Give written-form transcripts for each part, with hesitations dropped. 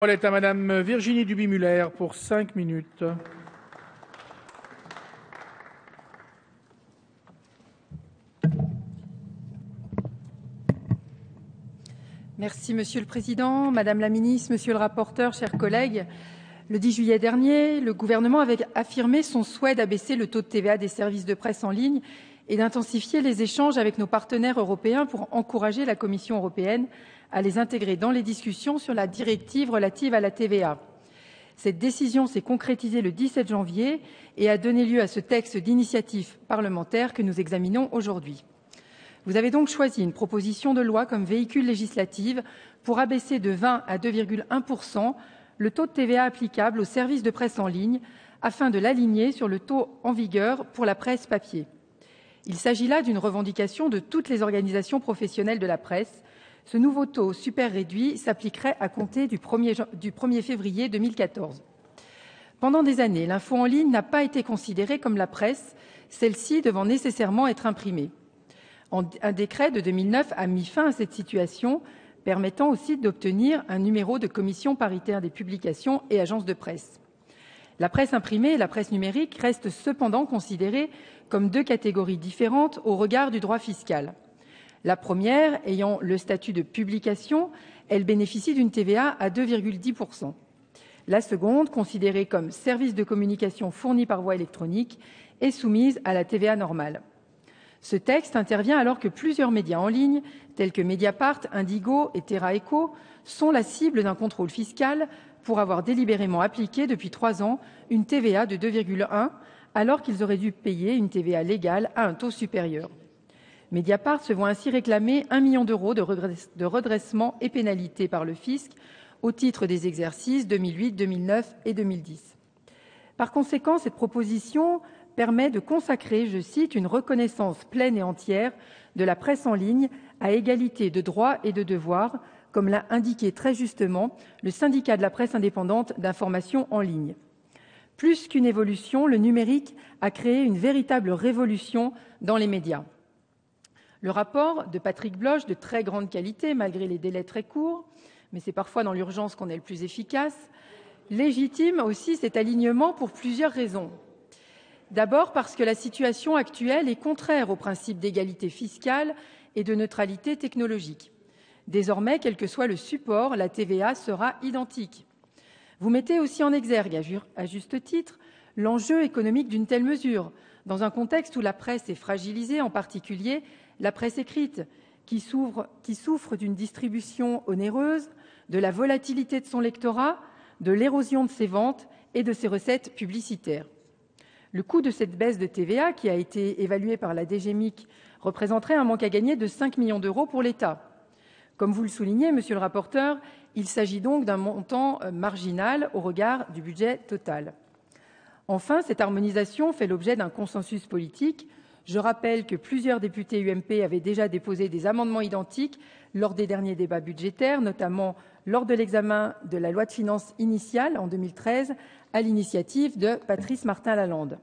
La parole est à Madame Virginie Duby-Muller pour 5 minutes. Merci Monsieur le Président, Madame la Ministre, Monsieur le rapporteur, chers collègues. Le 10 juillet dernier, le gouvernement avait affirmé son souhait d'abaisser le taux de TVA des services de presse en ligne et d'intensifier les échanges avec nos partenaires européens pour encourager la Commission européenne à les intégrer dans les discussions sur la directive relative à la TVA. Cette décision s'est concrétisée le 17 janvier et a donné lieu à ce texte d'initiative parlementaire que nous examinons aujourd'hui. Vous avez donc choisi une proposition de loi comme véhicule législatif pour abaisser de 20 à 2,1 % le taux de TVA applicable aux services de presse en ligne afin de l'aligner sur le taux en vigueur pour la presse papier. Il s'agit là d'une revendication de toutes les organisations professionnelles de la presse. Ce nouveau taux super réduit s'appliquerait à compter du 1er février 2014. Pendant des années, l'info en ligne n'a pas été considérée comme la presse, celle-ci devant nécessairement être imprimée. Un décret de 2009 a mis fin à cette situation, permettant aussi d'obtenir un numéro de commission paritaire des publications et agences de presse. La presse imprimée et la presse numérique restent cependant considérées comme deux catégories différentes au regard du droit fiscal. La première, ayant le statut de publication, elle bénéficie d'une TVA à 2,10 %. La seconde, considérée comme service de communication fourni par voie électronique, est soumise à la TVA normale. Ce texte intervient alors que plusieurs médias en ligne, tels que Mediapart, Indigo et Terra Eco, sont la cible d'un contrôle fiscal pour avoir délibérément appliqué depuis 3 ans une TVA de 2,1 alors qu'ils auraient dû payer une TVA légale à un taux supérieur. Mediapart se voit ainsi réclamer 1 million d'euros de redressement et pénalités par le fisc au titre des exercices 2008, 2009 et 2010. Par conséquent, cette proposition permet de consacrer, je cite, une reconnaissance pleine et entière de la presse en ligne à égalité de droits et de devoirs, comme l'a indiqué très justement le syndicat de la presse indépendante d'information en ligne. Plus qu'une évolution, le numérique a créé une véritable révolution dans les médias. Le rapport de Patrick Bloch, de très grande qualité, malgré les délais très courts, mais c'est parfois dans l'urgence qu'on est le plus efficace, légitime aussi cet alignement pour plusieurs raisons. D'abord parce que la situation actuelle est contraire au principe d'égalité fiscale et de neutralité technologique. Désormais, quel que soit le support, la TVA sera identique. Vous mettez aussi en exergue, à juste titre, l'enjeu économique d'une telle mesure, dans un contexte où la presse est fragilisée, en particulier la presse écrite, qui souffre d'une distribution onéreuse, de la volatilité de son lectorat, de l'érosion de ses ventes et de ses recettes publicitaires. Le coût de cette baisse de TVA, qui a été évalué par la DGMIC, représenterait un manque à gagner de 5 millions d'euros pour l'État. Comme vous le soulignez, monsieur le rapporteur, il s'agit donc d'un montant marginal au regard du budget total. Enfin, cette harmonisation fait l'objet d'un consensus politique. Je rappelle que plusieurs députés UMP avaient déjà déposé des amendements identiques lors des derniers débats budgétaires, notamment lors de l'examen de la loi de finances initiale en 2013, à l'initiative de Patrice Martin-Lalande.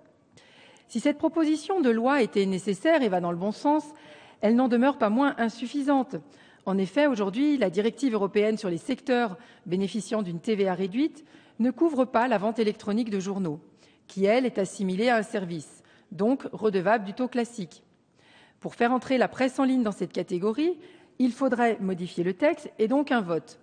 Si cette proposition de loi était nécessaire et va dans le bon sens, elle n'en demeure pas moins insuffisante. En effet, aujourd'hui, la directive européenne sur les secteurs bénéficiant d'une TVA réduite ne couvre pas la vente électronique de journaux, qui, elle, est assimilée à un service, donc redevable du taux classique. Pour faire entrer la presse en ligne dans cette catégorie, il faudrait modifier le texte et donc un vote.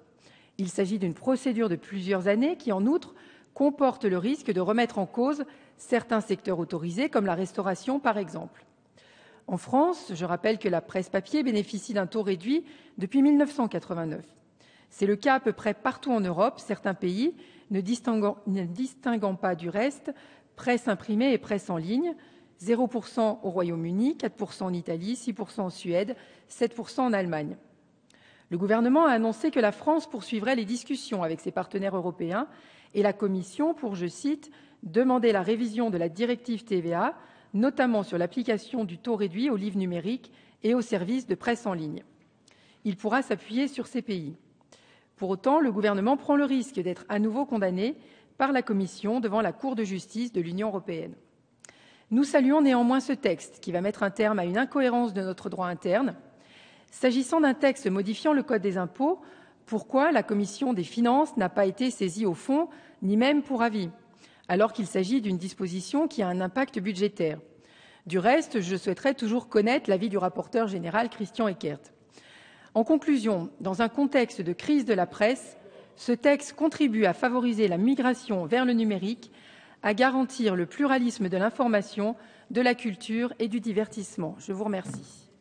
Il s'agit d'une procédure de plusieurs années qui, en outre, comporte le risque de remettre en cause certains secteurs autorisés, comme la restauration par exemple. En France, je rappelle que la presse papier bénéficie d'un taux réduit depuis 1989. C'est le cas à peu près partout en Europe, certains pays ne distinguant pas du reste presse imprimée et presse en ligne, 0% au Royaume-Uni, 4% en Italie, 6% en Suède, 7% en Allemagne. Le gouvernement a annoncé que la France poursuivrait les discussions avec ses partenaires européens et la Commission pour, je cite, « demander la révision de la directive TVA, notamment sur l'application du taux réduit aux livres numériques et aux services de presse en ligne ». Il pourra s'appuyer sur ces pays. Pour autant, le gouvernement prend le risque d'être à nouveau condamné par la Commission devant la Cour de justice de l'Union européenne. Nous saluons néanmoins ce texte qui va mettre un terme à une incohérence de notre droit interne. S'agissant d'un texte modifiant le Code des impôts, Pourquoi la commission des finances n'a pas été saisie au fond, ni même pour avis, alors qu'il s'agit d'une disposition qui a un impact budgétaire? Du reste, je souhaiterais toujours connaître l'avis du rapporteur général Christian Eckert. En conclusion, dans un contexte de crise de la presse, ce texte contribue à favoriser la migration vers le numérique, à garantir le pluralisme de l'information, de la culture et du divertissement. Je vous remercie.